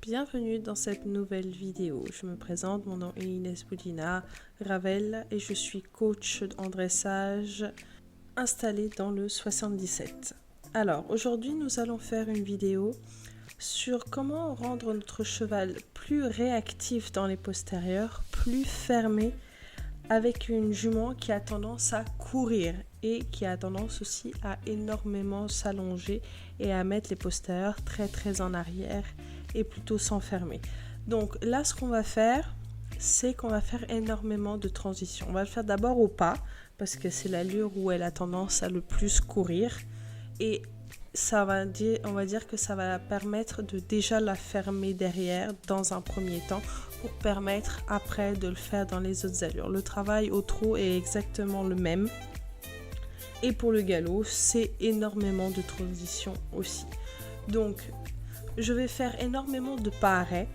Bienvenue dans cette nouvelle vidéo. Je me présente, mon nom est Inès Boudina Ravel et je suis coach en dressage installée dans le 77. Alors aujourd'hui nous allons faire une vidéo sur comment rendre notre cheval plus réactif dans les postérieurs, plus fermé avec une jument qui a tendance à courir et qui a tendance aussi à énormément s'allonger et à mettre les postérieurs très en arrière et plutôt s'enfermer. Donc là ce qu'on va faire, c'est qu'on va faire énormément de transitions. On va le faire d'abord au pas parce que c'est l'allure où elle a tendance à le plus courir et on va dire que ça va permettre de déjà la fermer derrière dans un premier temps pour permettre après de le faire dans les autres allures. Le travail au trot est exactement le même et pour le galop c'est énormément de transitions aussi. Donc je vais faire énormément de pas arrêt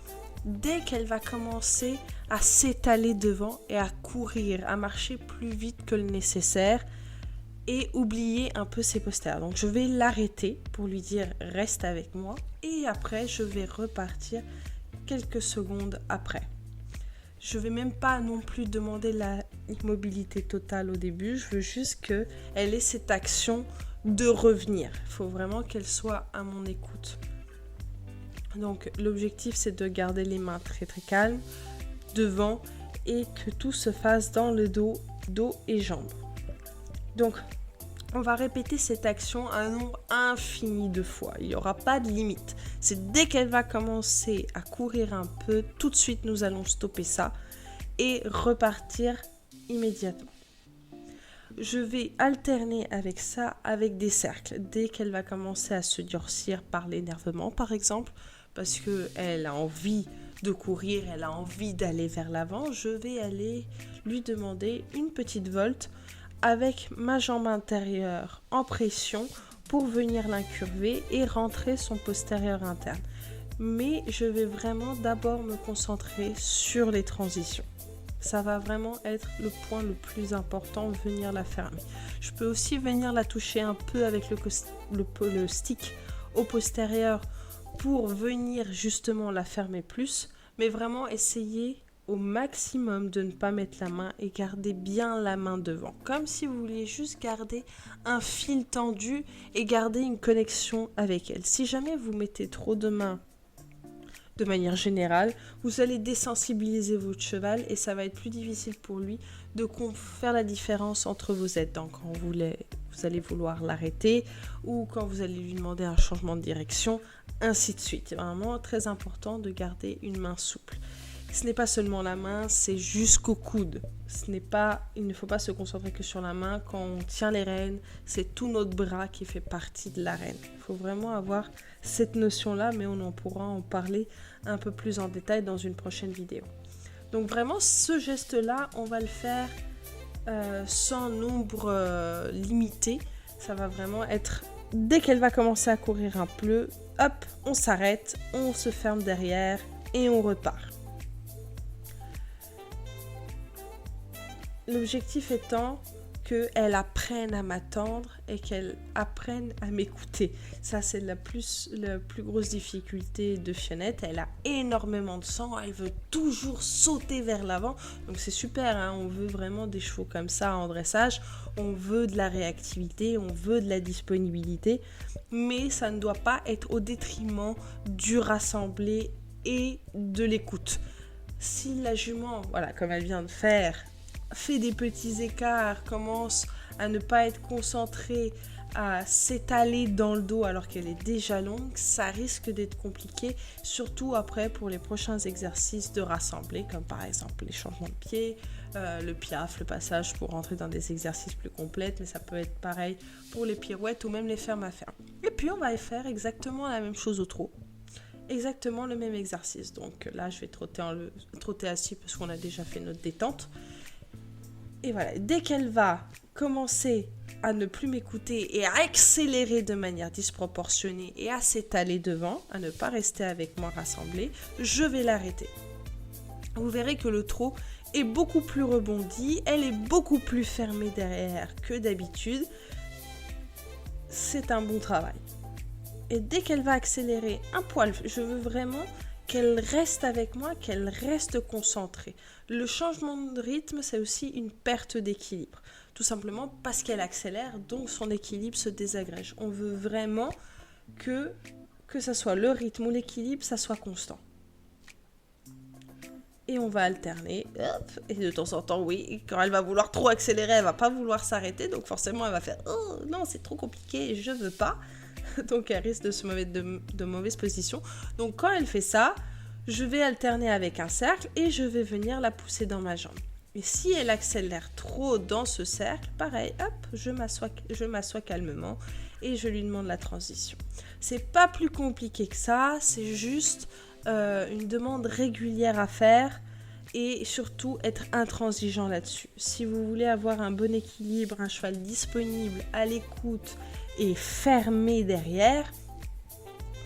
dès qu'elle va commencer à s'étaler devant et à courir, à marcher plus vite que le nécessaire et oublier un peu ses postérieurs. Donc je vais l'arrêter pour lui dire reste avec moi et après je vais repartir quelques secondes après. Je vais même pas non plus demander la immobilité totale au début, je veux juste qu'elle ait cette action de revenir. Il faut vraiment qu'elle soit à mon écoute. Donc l'objectif c'est de garder les mains très calmes devant et que tout se fasse dans le dos et jambes. Donc on va répéter cette action un nombre infini de fois, il n'y aura pas de limite. C'est dès qu'elle va commencer à courir un peu, tout de suite nous allons stopper ça et repartir immédiatement. Je vais alterner avec ça avec des cercles. Dès qu'elle va commencer à se durcir par l'énervement par exemple, parce qu'elle a envie de courir, elle a envie d'aller vers l'avant, je vais aller lui demander une petite volte avec ma jambe intérieure en pression pour venir l'incurver et rentrer son postérieur interne. Mais je vais vraiment d'abord me concentrer sur les transitions. Ça va vraiment être le point le plus important, venir la fermer. Je peux aussi venir la toucher un peu avec le stick au postérieur pour venir justement la fermer plus, mais vraiment essayer au maximum de ne pas mettre la main et garder bien la main devant, comme si vous vouliez juste garder un fil tendu et garder une connexion avec elle. Si jamais vous mettez trop de mains de manière générale, vous allez désensibiliser votre cheval et ça va être plus difficile pour lui de faire la différence entre vos aides. Donc quand vous allez vouloir l'arrêter ou quand vous allez lui demander un changement de direction, ainsi de suite. C'est vraiment très important de garder une main souple. Ce n'est pas seulement la main, c'est jusqu'au coude. Il ne faut pas se concentrer que sur la main. Quand on tient les rênes, c'est tout notre bras qui fait partie de la rêne. Il faut vraiment avoir cette notion-là, mais on pourra en parler un peu plus en détail dans une prochaine vidéo. Donc vraiment, ce geste-là, on va le faire sans nombre limité. Ça va vraiment être, dès qu'elle va commencer à courir un peu, hop, on s'arrête, on se ferme derrière et on repart. L'objectif étant qu'elle apprenne à m'attendre et qu'elle apprenne à m'écouter. Ça, c'est la plus grosse difficulté de Fionnette. Elle a énormément de sang, elle veut toujours sauter vers l'avant. Donc c'est super, hein, on veut vraiment des chevaux comme ça en dressage. On veut de la réactivité, on veut de la disponibilité. Mais ça ne doit pas être au détriment du rassemblé et de l'écoute. Si la jument, voilà, comme elle vient de faire, fait des petits écarts, commence à ne pas être concentrée, à s'étaler dans le dos alors qu'elle est déjà longue, ça risque d'être compliqué, surtout après pour les prochains exercices de rassembler, comme par exemple les changements de pied, le piaffe, le passage pour rentrer dans des exercices plus complets, mais ça peut être pareil pour les pirouettes ou même les fermes à ferme. Et puis on va faire exactement la même chose au trot. Exactement le même exercice. Donc là je vais trotter assis parce qu'on a déjà fait notre détente. Et voilà, dès qu'elle va commencer à ne plus m'écouter et à accélérer de manière disproportionnée et à s'étaler devant, à ne pas rester avec moi rassemblée, je vais l'arrêter. Vous verrez que le trot est beaucoup plus rebondi, elle est beaucoup plus fermée derrière que d'habitude. C'est un bon travail. Et dès qu'elle va accélérer un poil, je veux vraiment qu'elle reste avec moi, qu'elle reste concentrée. Le changement de rythme, c'est aussi une perte d'équilibre. Tout simplement parce qu'elle accélère, donc son équilibre se désagrège. On veut vraiment que ça soit le rythme ou l'équilibre, ça soit constant. Et on va alterner, hop, et de temps en temps, oui, quand elle va vouloir trop accélérer, elle va pas vouloir s'arrêter, donc forcément elle va faire « Oh non, c'est trop compliqué, je veux pas ». Donc elle risque de se mettre de mauvaise position. Donc quand elle fait ça, je vais alterner avec un cercle et je vais venir la pousser dans ma jambe. Et si elle accélère trop dans ce cercle, pareil, hop, je m'assois calmement et je lui demande la transition. C'est pas plus compliqué que ça, c'est juste une demande régulière à faire et surtout être intransigeant là-dessus. Si vous voulez avoir un bon équilibre, un cheval disponible, à l'écoute et fermé derrière,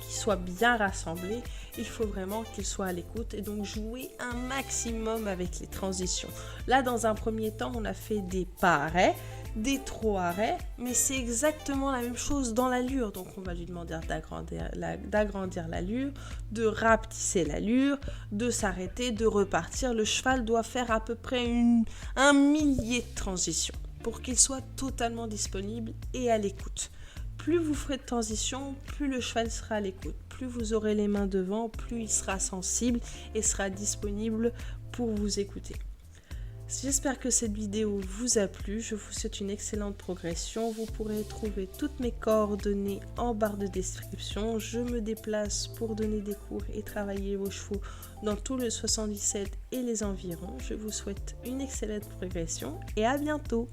qui soit bien rassemblé, il faut vraiment qu'il soit à l'écoute et donc jouer un maximum avec les transitions. Là, dans un premier temps, on a fait des pas arrêts, des trop arrêts, mais c'est exactement la même chose dans l'allure. Donc on va lui demander d'agrandir l'allure, de rapetisser l'allure, de s'arrêter, de repartir. Le cheval doit faire à peu près un millier de transitions pour qu'il soit totalement disponible et à l'écoute. Plus vous ferez de transition, plus le cheval sera à l'écoute. Plus vous aurez les mains devant, plus il sera sensible et sera disponible pour vous écouter. J'espère que cette vidéo vous a plu. Je vous souhaite une excellente progression. Vous pourrez trouver toutes mes coordonnées en barre de description. Je me déplace pour donner des cours et travailler vos chevaux dans tout le 77 et les environs. Je vous souhaite une excellente progression et à bientôt.